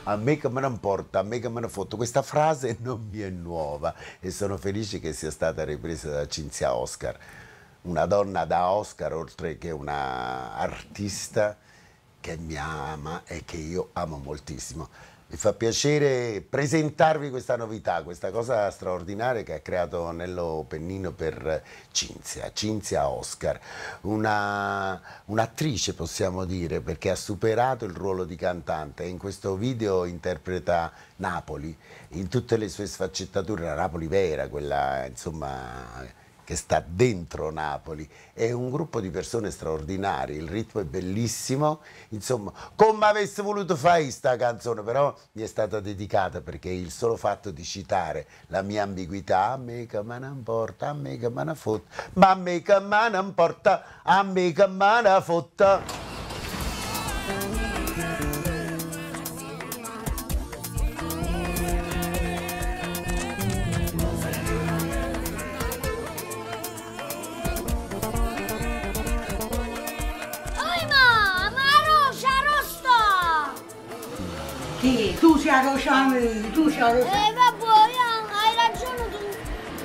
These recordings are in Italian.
A me che me ne importa, a me che me ne foto. Questa frase non mi è nuova e sono felice che sia stata ripresa da Cinzia Oscar, una donna da Oscar oltre che una artista che mi ama e che io amo moltissimo. Mi fa piacere presentarvi questa novità, questa cosa straordinaria che ha creato Nello Pennino per Cinzia Oscar, un'attrice possiamo dire, perché ha superato il ruolo di cantante e in questo video interpreta Napoli in tutte le sue sfaccettature, la Napoli vera, quella insomma che sta dentro Napoli. È un gruppo di persone straordinarie, il ritmo è bellissimo, insomma, come avessi voluto fare questa canzone, però mi è stata dedicata perché il solo fatto di citare la mia ambiguità, a me che me ne importa, a me che me ne fotta, ma a me che me ne importa, a me che me ne fotta. Sì, tu sei a Rosciame, tu sei a Rosciame. Vabbè, hai ragione tu.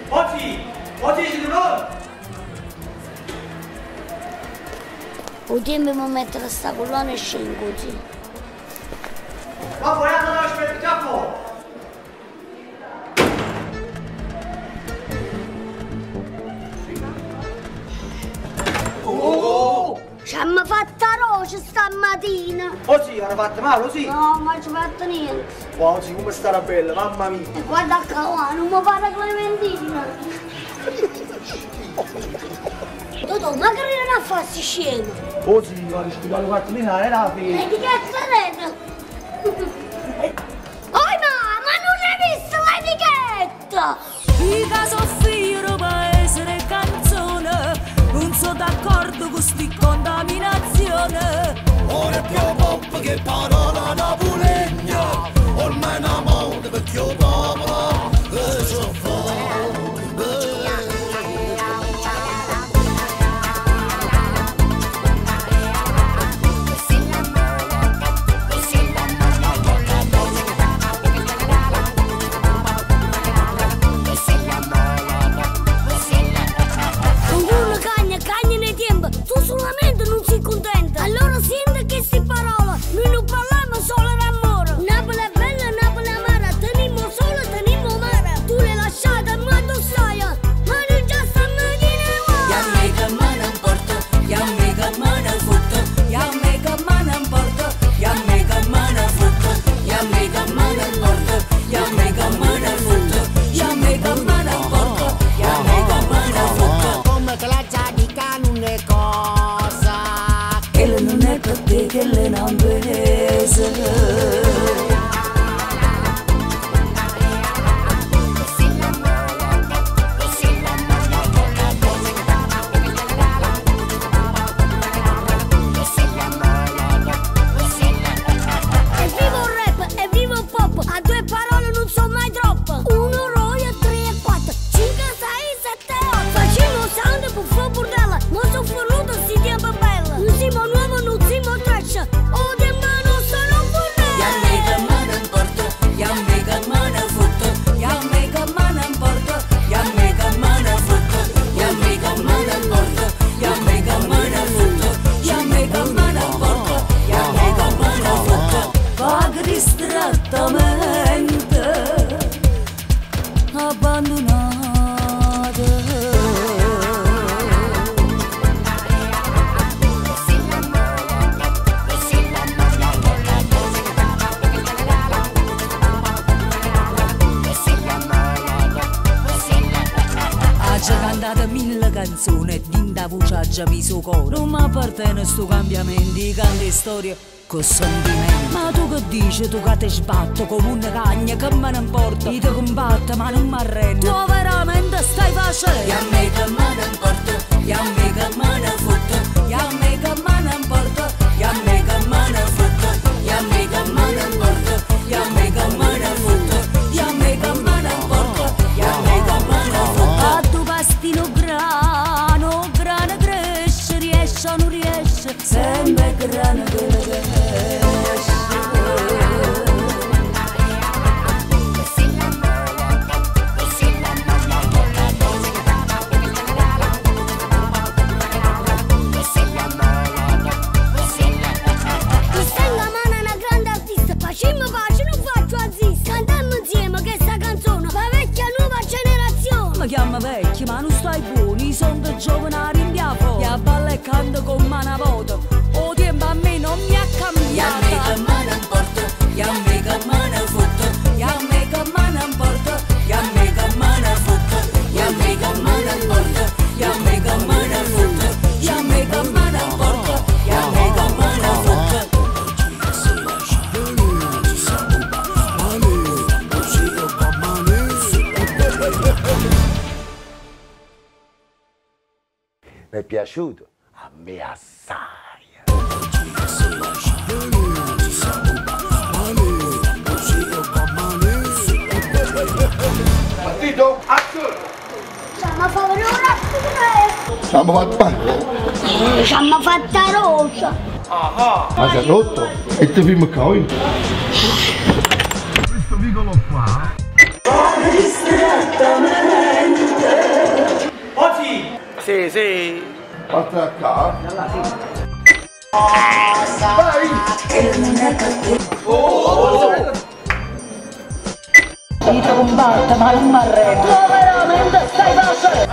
Oggi ci trovo. O tempo mi mettere sta collana e scendo così. Vabbè, non aspetta capo. Ci hanno fatto roce stamattina. Oggi hanno fatto male, sì? No, ma ci ha fatto niente. Wow, oggi come sta bella, mamma mia. E guarda qua, non mi pare Clementina. Totò, ma che non a farsi scemo? Oggi vado a studiare 4.000 e la fine. E di che sarete? Oh, ma non hai visto l'etichetta? Mica so figlio per essere canzone, non sono d'accordo con sti contaminazione. Ora è più pop che parola napolegna, ormai una moda perché io popolo sono fuori. Tu solamente non sei contenta. Allora senti che si parola. Noi non parliamo solo d'amore. Napoli è bella, Napoli è amara. Teniamo solo, teniamo mare. Tu l'hai lasciata, ma tu stai. Ma non già stamattina vuoi. Ya me che me ne importa, ya me che me ne fotte, ya me che me ne importa, ya me che me ne fotte, ya me che me ne importa, ya me che me ne fotte, ya me che me ne importa, ya me che me ne fotte. Come te la già di canone cosa? Che le non è per te, che le non pesa. A due parole non so mai troppo. 1, 2, 3, 4, 5, 6, 7, 8. Facciamo sound per fare bordella. Ma sono fornuto sti tempo bella. Non siamo nuovo, non siamo trash. O di mano sono bordella. Ya me che me ne importa, ya me che me ne fotte, ya me che me ne importa, ya me che me ne fotte, ya me che me ne importa, ya me che me ne fotte, ya me che me ne importa, ya me che me ne fotte. Vaga distrattamente abbandonata. Ci cantate 1000 canzoni, dinda voce già mi suo cuore. Non mi appartiene sto cambiamento, canti storie con sentimenti. Ma tu che dici, tu che ti sbatto come una cagna, che me ne importa? Io ti combatto ma non mi arrendo. Tu veramente stai facendo? Ya me che me ne importa, ya me che me ne fotte, ya me che me ne importa, ya me che me ne fotte, ya me che me ne importa, ya me che me ne fotte, ya me che me ne importa, ya me che me ne fotte. A tu pastino grano, grano cresce, riesce o non riesce, sempre grano che cresce. da giovane rimpiavo, io ballo e canto con mano vuota, o tempo a me non mi ha cambiato. E a me che me ne importa, e a me che me ne fotte, e a me che me ne importa, e a me che me ne fotte, e a me che me ne importa, e a me che me ne fotte, e a me che me ne importa, e a me che me ne fotte. Mi è piaciuto? A me assai. Partito? Azione! Siamo favorevoli. Siamo fatti male. Siamo fatta rosa. Ma si è rotto? E ti film coi? Questo vicolo qua. Oggi! Sì, sì. Parte da qua. Mi combatta, ma non mi arrendo. Tu veramente stai facendo?